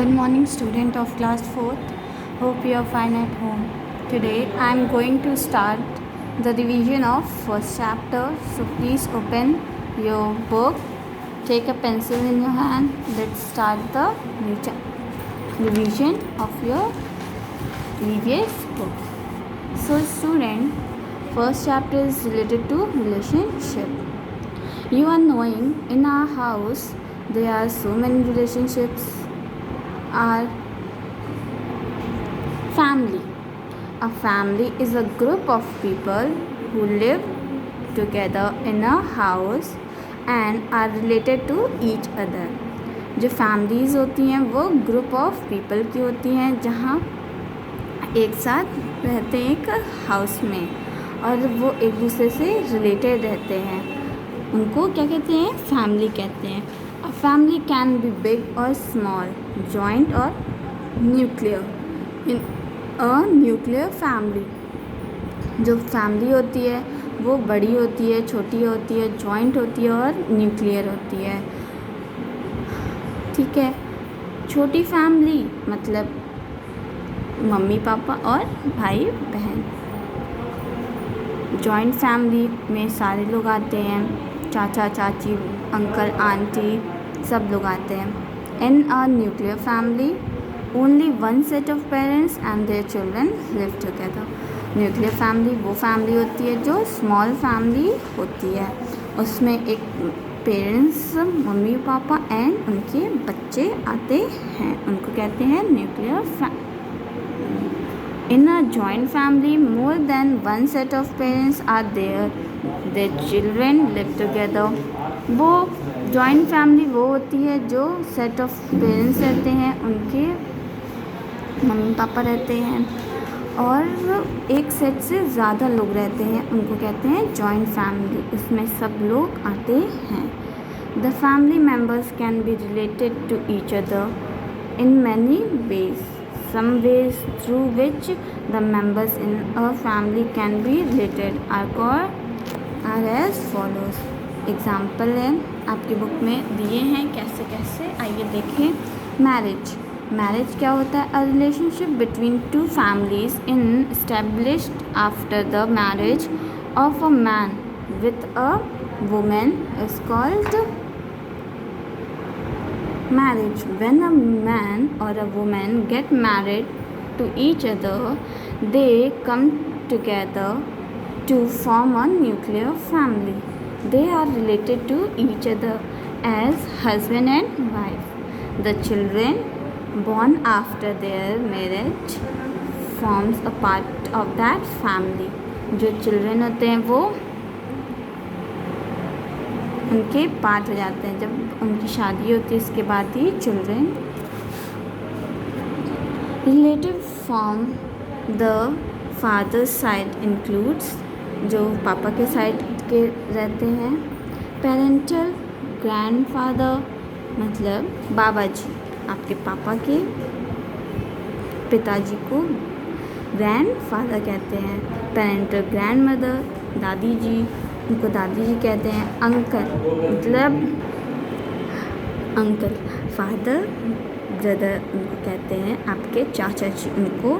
Good morning, student of class 4th. Hope you are fine at home. Today I am going to start the revision of first chapter. So please open your book, take a pencil in your hand. Let's start the revision of your previous book. So student, first chapter is related to relationship. You are knowing in our house there are so many relationships. Our family. A family is a group of people who live together in a house and are related to each other. जो families होती हैं वो group of people की होती हैं जहाँ एक साथ रहते हैं एक हाउस में और वो एक दूसरे से रिलेटेड रहते हैं. उनको क्या कहते हैं? फैमिली कहते हैं. A family can be big or small, joint or nuclear. In a nuclear family, जो फैमिली होती है वो बड़ी होती है, छोटी होती है, जॉइंट होती है और न्यूक्लियर होती है. ठीक है. छोटी फैमिली मतलब मम्मी पापा और भाई बहन. जॉइंट फैमिली में सारे लोग आते हैं, चाचा चाची अंकल आंटी सब लोग आते हैं. In a nuclear family only one set of parents and their children live together. Nuclear family वो फैमिली होती है जो स्मॉल फैमिली होती है. उसमें एक पेरेंट्स मम्मी पापा एंड उनके बच्चे आते हैं. उनको कहते हैं nuclear family. In a joint family, more than one set of parents are there. Their children live together. वो joint family वो होती है जो set of parents रहते हैं, उनके मम्मी पापा रहते हैं और एक सेट से ज़्यादा लोग रहते हैं. उनको कहते हैं joint family. इसमें सब लोग आते हैं. The family members can be related to each other in many ways. Some ways through which the members in a family can be related are as follows. Example है आपकी बुक में दिए हैं कैसे कैसे. आइए देखें. मैरिज. मैरिज क्या होता है? A relationship between two families in established after the marriage of a man with a women is called marriage. When a man or a woman get married to each other, they come together to form a nuclear family. They are related to each other as husband and wife. The children born after their marriage forms a part of that family. जो children होते हैं वो उनके part हो जाते हैं. जब उनकी शादी होती है इसके बाद ही children. Relative from the father side includes जो पापा के साइड के रहते हैं. पेरेंटल ग्रैंडफादर मतलब बाबा जी. आपके पापा के पिताजी को ग्रैंडफादर कहते हैं. पेरेंटल ग्रैंडमदर दादी जी, उनको दादी जी कहते हैं. अंकल मतलब अंकल. फादर ब्रदर उनको कहते हैं आपके चाचा जी, उनको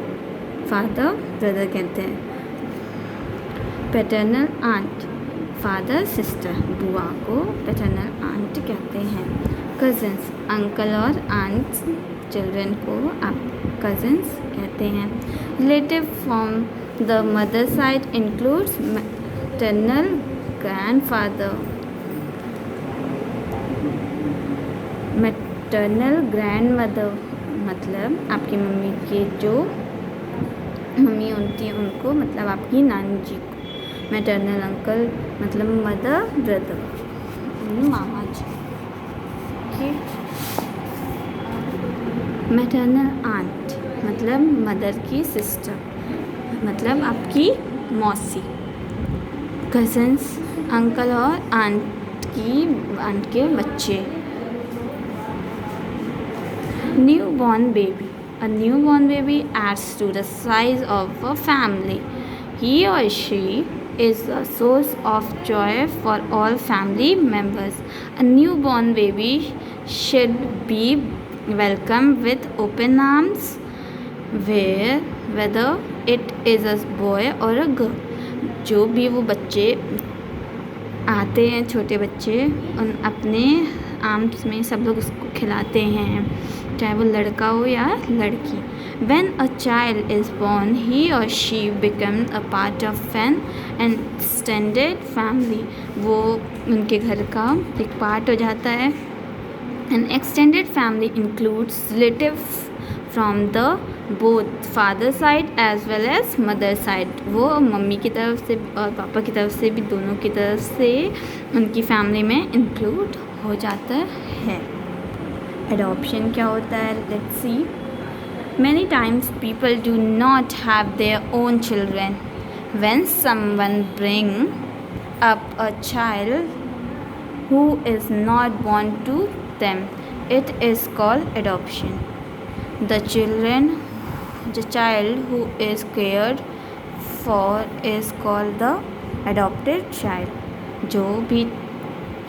फादर ब्रदर कहते हैं. पैटर्नल आंट फादर सिस्टर बुआ को पैटर्नल आंट कहते हैं. कज़न्स अंकल और आंट्स चिल्ड्रन को आप कज़न्स कहते हैं. Relative from the mother side includes maternal grandfather. Maternal grandmother मतलब आपकी मम्मी के जो मम्मी होती हैं उनको मतलब आपकी नानी जी को. मैटरनल अंकल मतलब मदर ब्रदर मामा जी. मैटरनल आंट मतलब मदर की सिस्टर मतलब आपकी मौसी. कज़न्स अंकल और आंट के बच्चे. Newborn baby. A newborn baby adds to the size of a family. He or she is a source of joy for all family members. A newborn baby should be welcome with open arms, whether it is a boy or a girl. जो भी वो बच्चे आते हैं, छोटे बच्चे, उन अपने आर्म्स में सब लोग उसको खिलाते हैं, चाहे वो लड़का हो या लड़की. When a child is born, he or she becomes a part of an extended family. वो उनके घर का एक पार्ट हो जाता है. An extended family includes relatives from the both father side as well as mother side. वो mummy की तरफ से और पापा की तरफ से भी, दोनों की तरफ से उनकी फैमिली में इंक्लूड हो जाता है. एडॉप्शन क्या होता है? Let's see. Many times people do not have their own children. When someone bring up a child who is not born to them, it is called adoption. The child who is cared for is called the adopted child. जो भी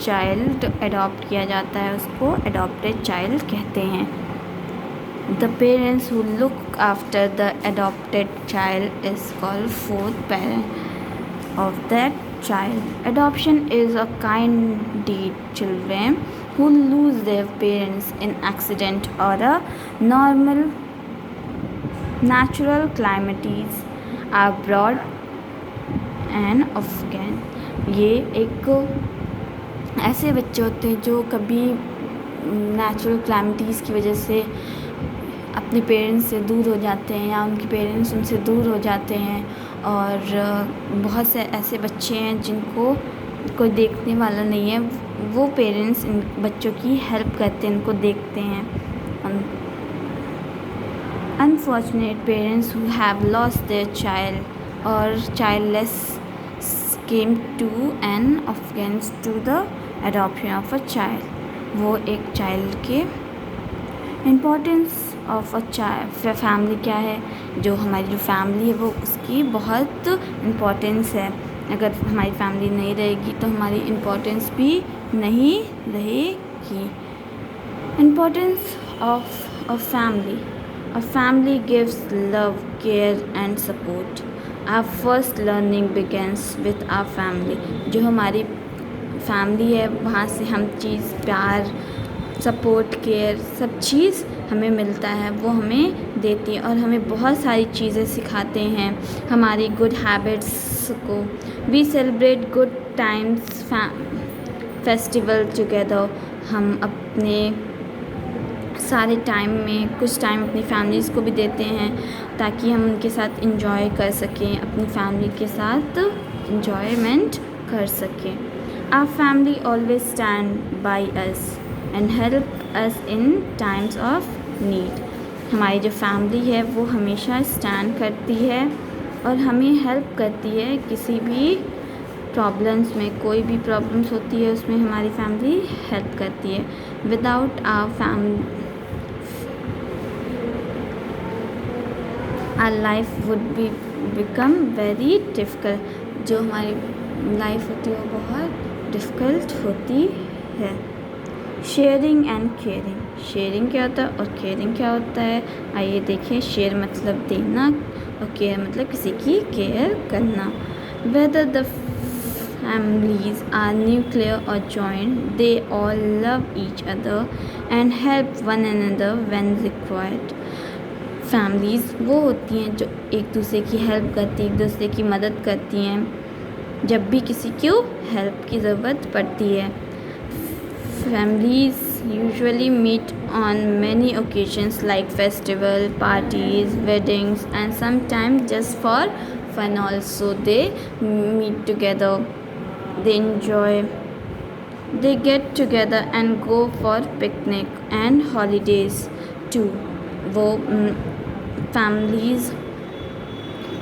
child adopt किया जाता है उसको adopted child कहते हैं. The parents who look after the adopted child is called fourth parent of that child. Adoption is a kind deed. Children who lose their parents in accident or a natural calamities are brought and often. ये एक ऐसे बच्चे होते हैं जो कभी natural calamities की वजह से अपने पेरेंट्स से दूर हो जाते हैं या उनके पेरेंट्स उनसे दूर हो जाते हैं. और बहुत से ऐसे बच्चे हैं जिनको कोई देखने वाला नहीं है, वो पेरेंट्स इन बच्चों की हेल्प करते हैं, उनको देखते हैं. Unfortunate parents who have lost their child और childless came to an against to the adoption of a child. वो एक चाइल्ड के importance of a child family क्या है? जो हमारी जो फैमिली है वो उसकी बहुत इम्पोर्टेंस है. अगर हमारी फैमिली नहीं रहेगी तो हमारी इम्पोर्टेंस भी नहीं रहेगी. Importance of a family gives love, care and support. Our first learning begins with our family. जो हमारी फैमिली है वहाँ से हम चीज़, प्यार, सपोर्ट, केयर, सब चीज़ हमें मिलता है, वो हमें देती है और हमें बहुत सारी चीज़ें सिखाते हैं, हमारी गुड हैबिट्स को. We celebrate good times, festival together. हम अपने सारे टाइम में कुछ टाइम अपनी फैमिलीज़ को भी देते हैं ताकि हम उनके साथ इंजॉय कर सकें, अपनी फैमिली के साथ इंजॉयमेंट कर सकें. Our family always stand by us and help us in times of need. हमारी जो फैमिली है वो हमेशा स्टैंड करती है और हमें हेल्प करती है किसी भी प्रॉब्लम्स में. कोई भी प्रॉब्लम्स होती है उसमें हमारी फैमिली हेल्प करती है. Without our family our life would become very difficult. जो हमारी लाइफ होती है वो बहुत डिफ़िकल्ट होती है. Sharing and caring. शेयरिंग क्या होता है और केयरिंग क्या होता है? आइए देखें. शेयर मतलब देना और केयर मतलब किसी की केयर करना. Whether the families are nuclear or joint, they all love each other and help one another when required. Families वो होती हैं जो एक दूसरे की हेल्प करती हैं, एक दूसरे की मदद करती हैं जब भी किसी को हेल्प की ज़रूरत पड़ती है. Families usually meet on many occasions like festival, parties, weddings and sometimes just for fun also. They meet together, they enjoy, they get together and go for picnic and holidays too. वो families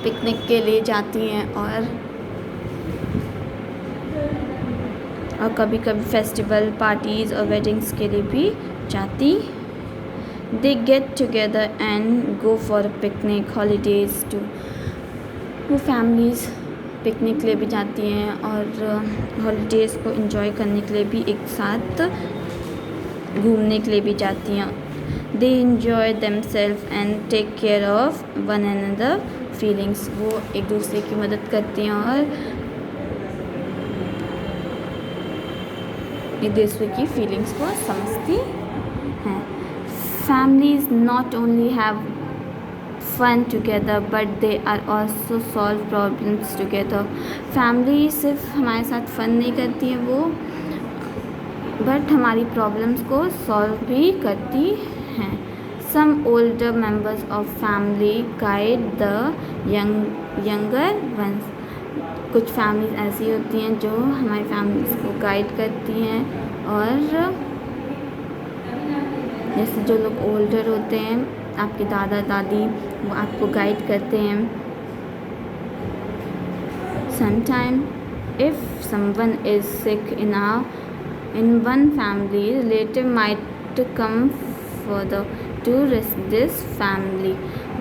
picnic के लिए जाती हैं और कभी कभी festival, parties और weddings के लिए भी जाती. They get together and go for picnic, holidays too. वो फैमिलीज़ पिकनिक के लिए भी जाती हैं और हॉलीडेज़ को एंजॉय करने के लिए भी एक साथ घूमने के लिए भी जाती हैं. They enjoy themselves and take care of one another feelings. वो एक दूसरे की मदद करती हैं और एक दूसरे की फीलिंग्स को समझती हैं. Families not only have fun together but they are also solve problems together. Family सिर्फ हमारे साथ फन नहीं करती है वो, बट हमारी प्रॉब्लम्स को सॉल्व भी करती हैं. Some older members of family guide the younger ones. कुछ फैमिलीज ऐसी होती हैं जो हमारी फैमिलीज को गाइड करती हैं, और जैसे जो लोग ओल्डर होते हैं, आपके दादा दादी, वो आपको गाइड करते हैं. Sometime if someone is sick in one family, relative might come further to rest this family.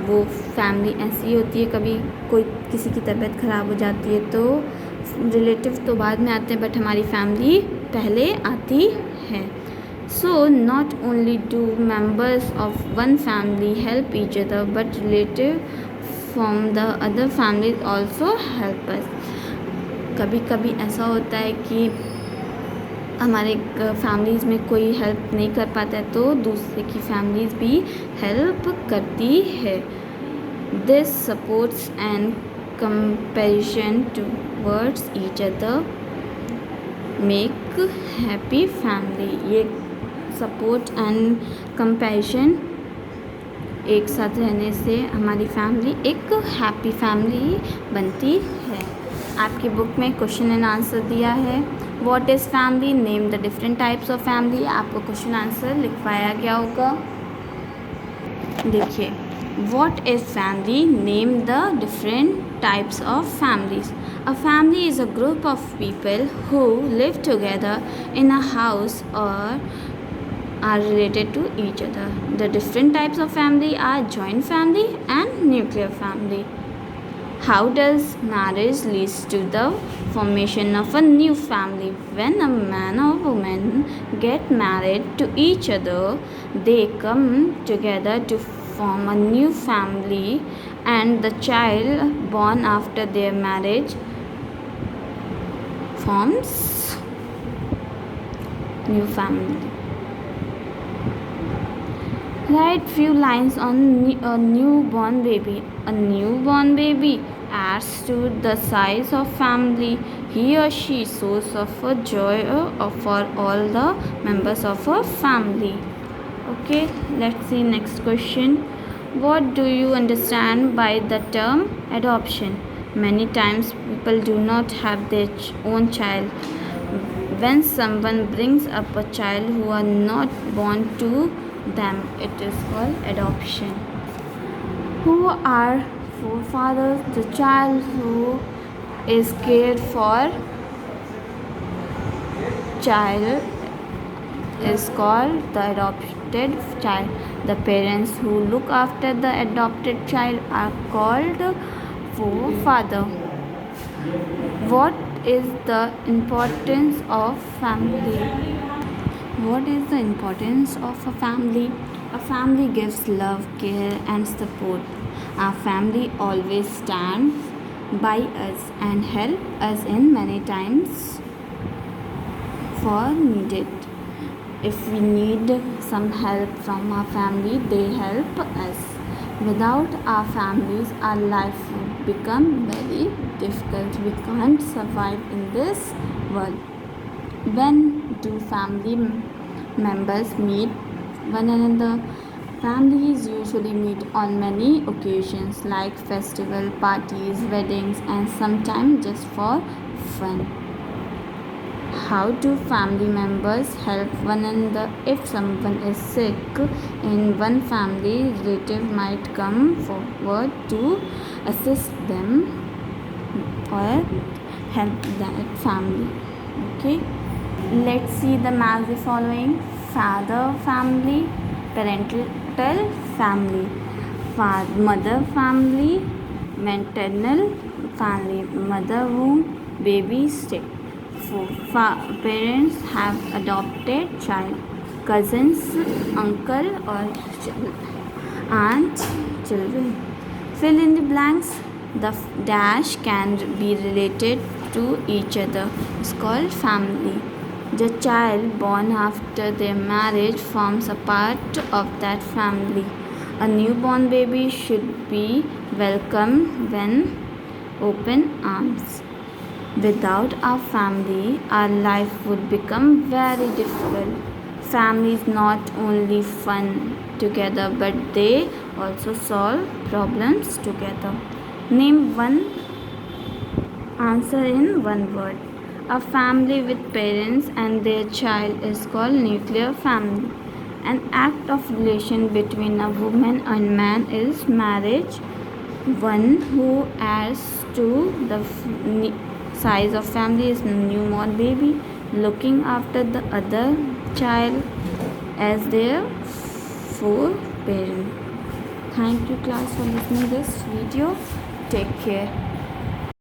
वो फैमिली ऐसी होती है, कभी कोई किसी की तबीयत ख़राब हो जाती है तो रिलेटिव तो बाद में आते हैं, बट हमारी फैमिली पहले आती है. So not only do members of one family help each other, but relative from the other families also help us. कभी कभी ऐसा होता है कि हमारे फैमिलीज़ में कोई हेल्प नहीं कर पाता है तो दूसरे की फैमिलीज़ भी हेल्प करती है. This supports and comparison towards each other make happy family. ये सपोर्ट एंड कंपैरिजन एक साथ रहने से हमारी फैमिली एक हैप्पी फैमिली बनती है. आपकी बुक में क्वेश्चन एंड आंसर दिया है. What is family, name the different types of family. आपको क्वेश्चन आंसर लिखवाया गया होगा. देखिए, what is family, name the different types of families. A family is a group of people who live together in a house और are related to each other. The different types of family are joint family and nuclear family. How does marriage leads to the formation of a new family? When a man or woman get married to each other, they come together to form a new family, and the child born after their marriage forms new family. Write few lines on a newborn baby. A newborn baby adds to the size of family. He or she source of a joy for all the members of a family. Okay, let's see next question. What do you understand by the term adoption? Many times people do not have their own child. When someone brings up a child who are not born to them, it is called adoption. Who are forefathers? The child who is cared for child is called the adopted child. The parents who look after the adopted child are called forefather. What is the importance of family? What is the importance of a family? A family gives love, care and support. Our family always stands by us and help us in many times for needed. If we need some help from our family, they help us. Without our families, our life would become very difficult. We can't survive in this world. When do family members meet one another? Families usually meet on many occasions like festival, parties, weddings and sometimes just for fun. How do family members help one another? If someone is sick in one family, relative might come forward to assist them or help that family. Okay, let's see the math following. Father family, parental family, mother family, maternal family, mother womb, baby stay. Parents have adopted child. cousins, uncle or aunt, children. Fill in the blanks. The dash can be related to each other. It's called family. The child born after their marriage forms a part of that family. A newborn baby should be welcomed when open arms. Without our family, our life would become very difficult. Family is not only fun together, but they also solve problems together. Name one answer in one word. A family with parents and their child is called nuclear family. An act of relation between a woman and man is marriage. One who adds to the size of family is newborn baby, looking after the other child as their foreparent. Thank you class for listening this video. Take care.